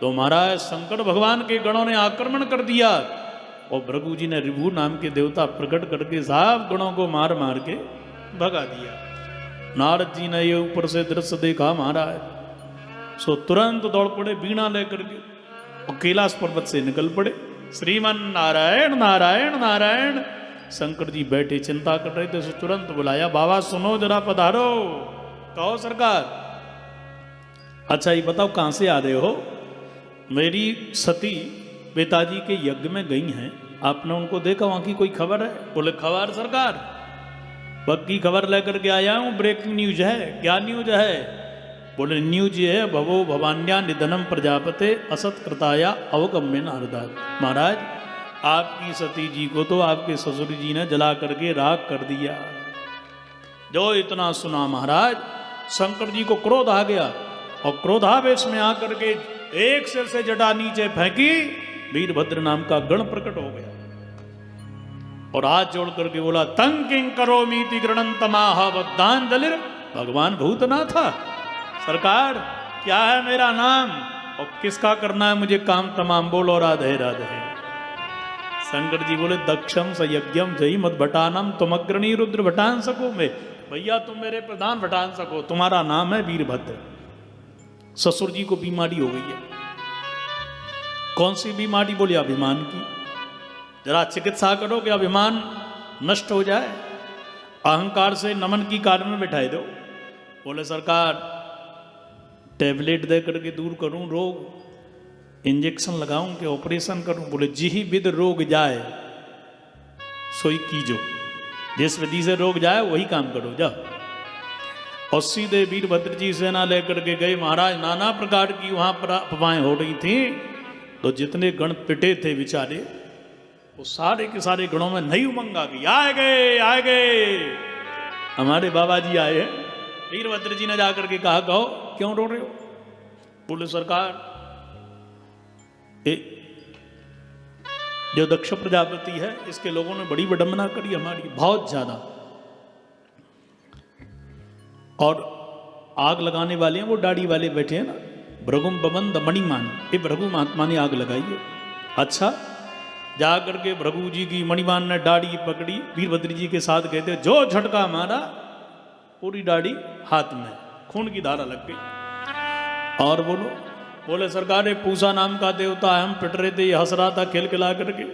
तो महाराज शंकर भगवान के गणों ने आक्रमण कर दिया और भृगु जी ने ऋभु नाम के देवता प्रकट करके साहब गणों को मार मार के भगा दिया। नारद जी ने ये ऊपर से दृश्य देखा महाराज, सो तुरंत दौड़ पड़े बीणा लेकर के और कैलाश पर्वत से निकल पड़े। श्रीमन नारायण नारायण नारायण। शंकर जी बैठे चिंता कर रहे थे, सो तुरंत बुलाया, बाबा सुनो जरा पधारो। कहो सरकार। अच्छा ये बताओ कहां से आ रहे हो? मेरी सती पिताजी के यज्ञ में गई हैं, आपने उनको देखा, वहां की कोई खबर है? बोले खबर सरकार, पक्की खबर लेकर के आया हूं, ब्रेकिंग न्यूज है। क्या न्यूज है? बोले न्यूज ये है, भवो भवान्या निधनम प्रजापते असत कृताया अवगम्य नारदात। महाराज आपकी सती जी को तो आपके ससुर जी ने जला करके राख कर दिया। जो इतना सुना महाराज शंकर जी को क्रोध आ गया और क्रोधावेश में आकर के एक सिर से जटा नीचे फेंकी, वीरभद्र नाम का गण प्रकट हो गया और हाथ जोड़ करके बोला, तंग किंग करो मीति गृणंतमाह बद्धांजलिर। भगवान भूतनाथ था, सरकार क्या है मेरा नाम और किसका करना है मुझे काम तमाम, बोलो राधे राधे। शंकर जी बोले, दक्षम सयज्ञम जय मद भटानम तुम अग्रणी रुद्र भटान सको में। भैया तुम मेरे प्रधान भटान सको, तुम्हारा नाम है वीरभद्र। ससुर जी को बीमारी हो गई है। कौन सी बीमारी? बोले अभिमान की। जरा चिकित्सा करो कि अभिमान नष्ट हो जाए, अहंकार से नमन की कार में बिठाए दो। बोले सरकार टैबलेट दे करके दूर करूं रोग, इंजेक्शन लगाऊं कि ऑपरेशन करूं? बोले जिही विद रोग जाए सोई कीजो, जिस विधि से रोग जाए वही काम करो जाओ। और सीधे वीरभद्र जी सेना लेकर के गए। महाराज नाना प्रकार की वहां पर अफवाहें हो रही थी, तो जितने गण पिटे थे बेचारे, वो सारे के सारे गणों में नई उमंग आ गई। आए गए हमारे बाबा जी आए हैं। वीरभद्र जी ने जाकर के कहा, कहो क्यों रो रहे हो? बोले सरकार जो दक्ष प्रजापति है इसके लोगों ने बड़ी विडंबना करी हमारी, बहुत ज्यादा। और आग लगाने वाले हैं वो दाढ़ी वाले बैठे हैं ना, भृगुम बबंद मणिमान, ये भृगु महात्मा ने आग लगाई है। अच्छा जा करके भृगु जी की मणिमान ने दाढ़ी पकड़ी, वीरभद्र जी के साथ गए थे, जो झटका मारा पूरी दाढ़ी हाथ में खून की धारा लग गई। और बोले सरकार ये पूसा नाम का देवता है, हम पिट रहे थे, ये हंस रहा था खिलखिला करके,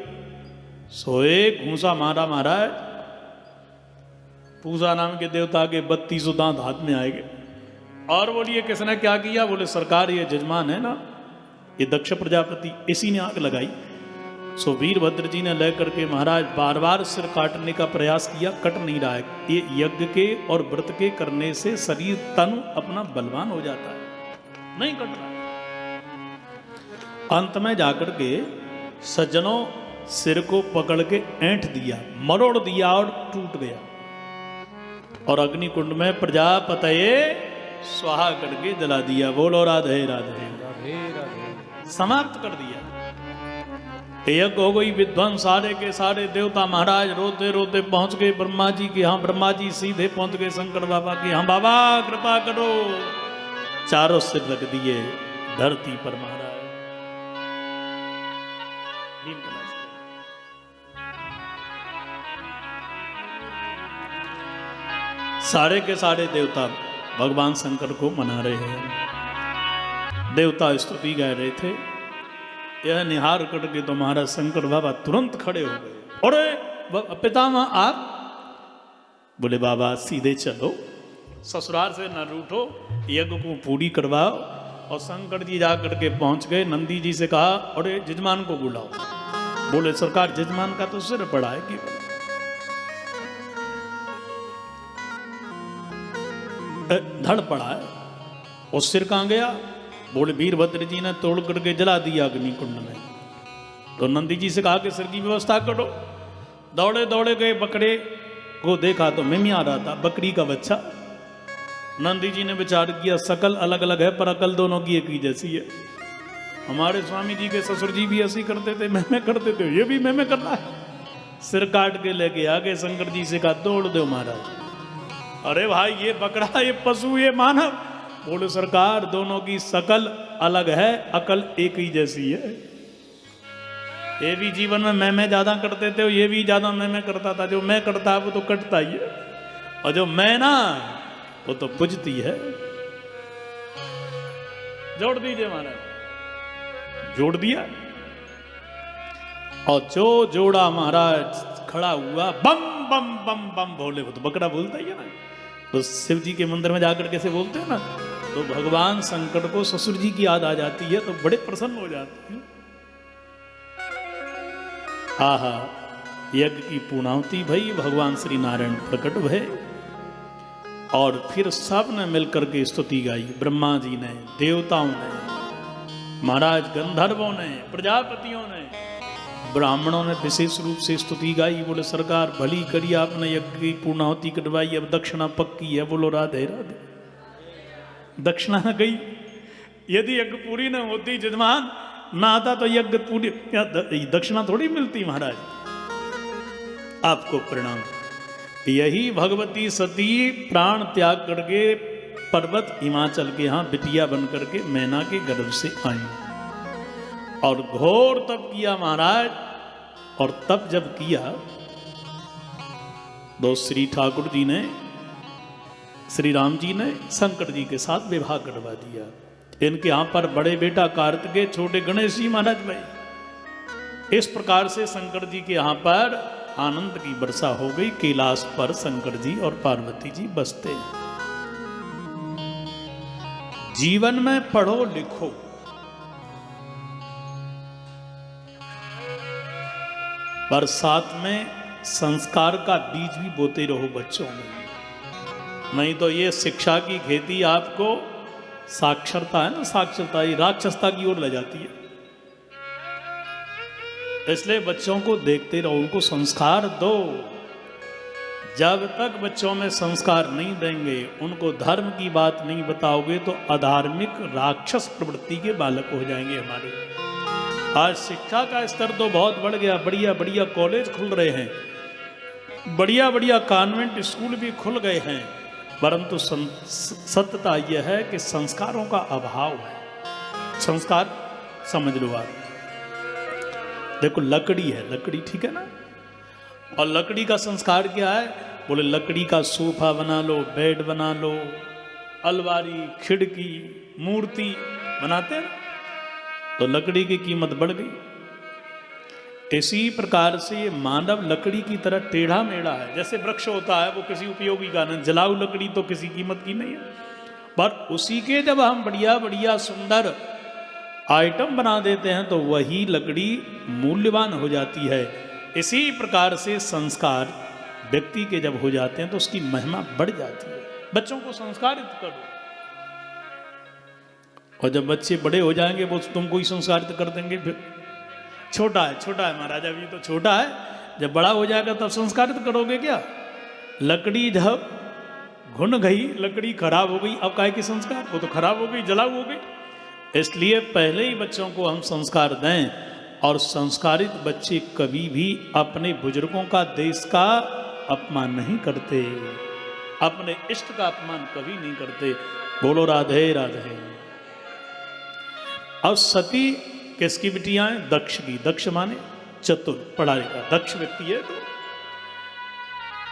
सोए घूसा मारा महाराज। पूसा नाम के देवता के 32 दांत हाथ में आएंगे। और बोलिए किसने क्या किया? बोले सरकार ये जजमान है ना, ये दक्ष प्रजापति, इसी ने आग लगाई। सो वीरभद्र जी ने लेकर के महाराज बार बार सिर काटने का प्रयास किया, कट नहीं रहा है। ये यज्ञ के और व्रत के करने से शरीर तन अपना बलवान हो जाता है, नहीं कट रहा है। अंत में जाकर के सज्जनों सिर को पकड़ के ऐंठ दिया, मरोड़ दिया और टूट गया। और अग्निकुंड में प्रजापतये स्वाहा करके जला दिया। बोलो राधे राधे राधे राधे। समाप्त कर दिया। यज्ञ हो गई विध्वंस। सारे के सारे देवता महाराज रोते रोते पहुंच गए ब्रह्मा जी के यहाँ। ब्रह्मा जी सीधे पहुंच गए शंकर बाबा के यहाँ, बाबा कृपा करो। चारों सिर रख दिए धरती पर महाराज। सारे के सारे देवता भगवान शंकर को मना रहे हैं, देवता स्तुति गा रहे थे। यह निहार करके तो महाराज शंकर बाबा तुरंत खड़े हो गए। अरे पितामह आप? बोले बाबा सीधे चलो, ससुराल से न रूठो, यज्ञ को पूरी करवाओ। और शंकर जी जा करके पहुंच गए। नंदी जी से कहा अरे जजमान को बुलाओ। बोले सरकार जजमान का तो सिर पड़ा है कि धड़ पड़ा है, और सिर कहां गया? बोले वीरभद्र जी ने तोड़ करके जला दिया अग्निकुंड में। तो नंदी जी से कहा कि सिर की व्यवस्था करो। दौड़े दौड़े गए, बकरे को देखा तो मिमी आ रहा था, बकरी का बच्चा। नंदी जी ने विचार किया शकल अलग अलग है पर अकल दोनों की एक ही जैसी है। हमारे स्वामी जी के ससुर जी भी ऐसी करते थे, मैं करते थे, ये भी मैं कर रहा है। सिर काट के लेके आगे शंकर जी से कहा दौड़ दो महाराज। अरे भाई ये बकरा, ये पशु, ये मानव बोले सरकार दोनों की शकल अलग है, अकल एक ही जैसी है। ये भी जीवन में मैं ज्यादा करते थे, ये भी ज्यादा मैं करता था। जो मैं करता है वो तो कटता ही है, और जो मैं ना वो तो बुझती है। जोड़ दीजिए महाराज, जोड़ दिया। और जो जोड़ा महाराज खड़ा हुआ, बम बम बम बम बोले, वो तो बकरा बोलता ही है ना। तो शिव जी के मंदिर में जाकर कैसे बोलते हैं ना, तो भगवान शंकर को ससुर जी की याद आ जाती है, तो बड़े प्रसन्न हो जाते हैं। आहा, यज्ञ की पूर्णाहुति भई, भगवान श्री नारायण प्रकट भय, और फिर सब ने मिलकर के स्तुति गाई। ब्रह्मा जी ने, देवताओं ने, महाराज गंधर्वों ने, प्रजापतियों ने, ब्राह्मणों ने विशेष रूप से स्तुति गाई। बोले सरकार भली करी आपने, यज्ञ की पूर्णाहुति कटवाई, अब दक्षिणा पक्की है। बोलो राधे राधे। दक्षिणा न गई, यदि यज्ञ पूरी न होती, जजमान ना आता, तो यज्ञ पूरी दक्षिणा थोड़ी मिलती। महाराज आपको प्रणाम। यही भगवती सती प्राण त्याग करके पर्वत हिमाचल के यहाँ बिटिया बन करके मैना के गर्भ से आई, और घोर तप किया महाराज। और तप जब किया तो श्री ठाकुर जी ने, श्री राम जी ने शंकर जी के साथ विवाह करवा दिया। इनके यहां पर बड़े बेटा कार्तिकेय, छोटे गणेश जी महाराज भाई। इस प्रकार से शंकर जी के यहां पर आनंद की वर्षा हो गई। कैलाश पर शंकर जी और पार्वती जी बसते हैं। जीवन में पढ़ो लिखो, पर साथ में संस्कार का बीज भी बोते रहो बच्चों में। नहीं तो ये शिक्षा की खेती आपको साक्षरता है ना, साक्षरता ही राक्षसता की ओर ले जाती है। इसलिए बच्चों को देखते रहो, उनको संस्कार दो। जब तक बच्चों में संस्कार नहीं देंगे, उनको धर्म की बात नहीं बताओगे, तो अधार्मिक राक्षस प्रवृत्ति के बालक हो जाएंगे हमारे। आज शिक्षा का स्तर तो बहुत बढ़ गया, बढ़िया बढ़िया कॉलेज खुल रहे हैं, बढ़िया बढ़िया कॉन्वेंट स्कूल भी खुल गए हैं, परंतु सत्यता यह है कि संस्कारों का अभाव है। संस्कार समझ लो आप, देखो लकड़ी है, लकड़ी ठीक है ना, और लकड़ी का संस्कार क्या है? बोले लकड़ी का सोफा बना लो, बेड बना लो, अलमारी, खिड़की, मूर्ति बनाते हैं, तो लकड़ी की कीमत बढ़ गई। इसी प्रकार से मानव लकड़ी की तरह टेढ़ा मेढ़ा है। जैसे वृक्ष होता है वो किसी उपयोगी का नहीं, जलाऊ लकड़ी तो किसी कीमत की नहीं है, पर उसी के जब हम बढ़िया बढ़िया सुंदर आइटम बना देते हैं तो वही लकड़ी मूल्यवान हो जाती है। इसी प्रकार से संस्कार व्यक्ति के जब हो जाते हैं तो उसकी महिमा बढ़ जाती है। बच्चों को संस्कारित करो, और जब बच्चे बड़े हो जाएंगे वो तुमको ही संस्कारित कर देंगे। फिर छोटा है महाराज, अभी तो छोटा है, जब बड़ा हो जाएगा तब संस्कारित करोगे क्या? लकड़ी जब घुन गई, लकड़ी खराब हो गई, अब काहे की संस्कार? वो तो खराब हो गई, जलाऊ हो गई। इसलिए पहले ही बच्चों को हम संस्कार दें, और संस्कारित बच्चे कभी भी अपने बुजुर्गों का, देश का अपमान नहीं करते, अपने इष्ट का अपमान कभी नहीं करते। बोलो राधे राधे। अब सती किसकी बिटियां हैं? दक्ष की। दक्ष माने चतुर, पढ़ा लिखा दक्ष व्यक्ति है।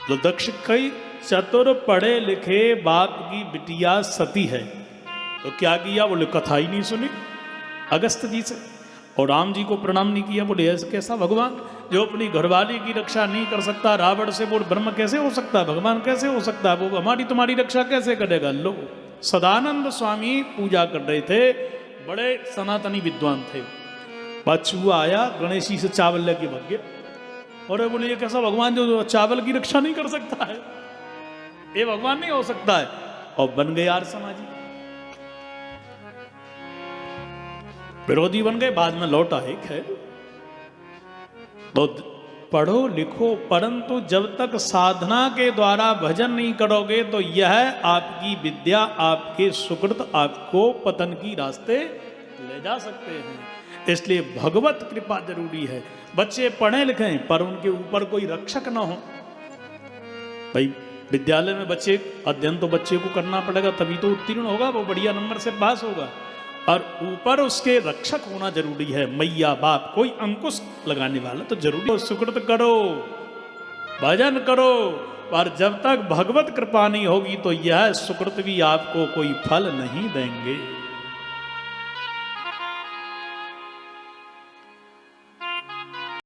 तो दक्ष कई चतुर पढ़े लिखे बाप की बिटिया सती है। तो क्या किया? बोले कथा ही नहीं सुनी अगस्त जी से, और राम जी को प्रणाम नहीं किया। बोले ऐसा कैसा भगवान जो अपनी घरवाली की रक्षा नहीं कर सकता, रावण से बोल ब्रह्म कैसे हो सकता है, भगवान कैसे हो सकता है, वो हमारी तुम्हारी रक्षा कैसे करेगा? लो, सदानंद स्वामी पूजा कर रहे थे, बड़े सनातनी विद्वान थे। बचुआ आया, गणेश जी से चावल लेके भाग गया। और बोले ये कैसा भगवान जो चावल की रक्षा नहीं कर सकता है, ये भगवान नहीं हो सकता है। और बन गए आर्य समाजी, विरोधी बन गए, बाद में लौट आए। खैर, तो पढ़ो लिखो, परंतु जब तक साधना के द्वारा भजन नहीं करोगे तो यह आपकी विद्या, आपके सुकृत आपको पतन की रास्ते ले जा सकते हैं। इसलिए भगवत कृपा जरूरी है। बच्चे पढ़े लिखें पर उनके ऊपर कोई रक्षक ना हो। भाई विद्यालय में बच्चे अध्ययन तो बच्चे को करना पड़ेगा, तभी तो उत्तीर्ण होगा, वो बढ़िया नंबर से पास होगा। और ऊपर उसके रक्षक होना जरूरी है, मैया बाप, कोई अंकुश लगाने वाला तो जरूरी है। सुकृत करो, भजन करो, और जब तक भगवत कृपा नहीं होगी तो यह सुकृत भी आपको कोई फल नहीं देंगे।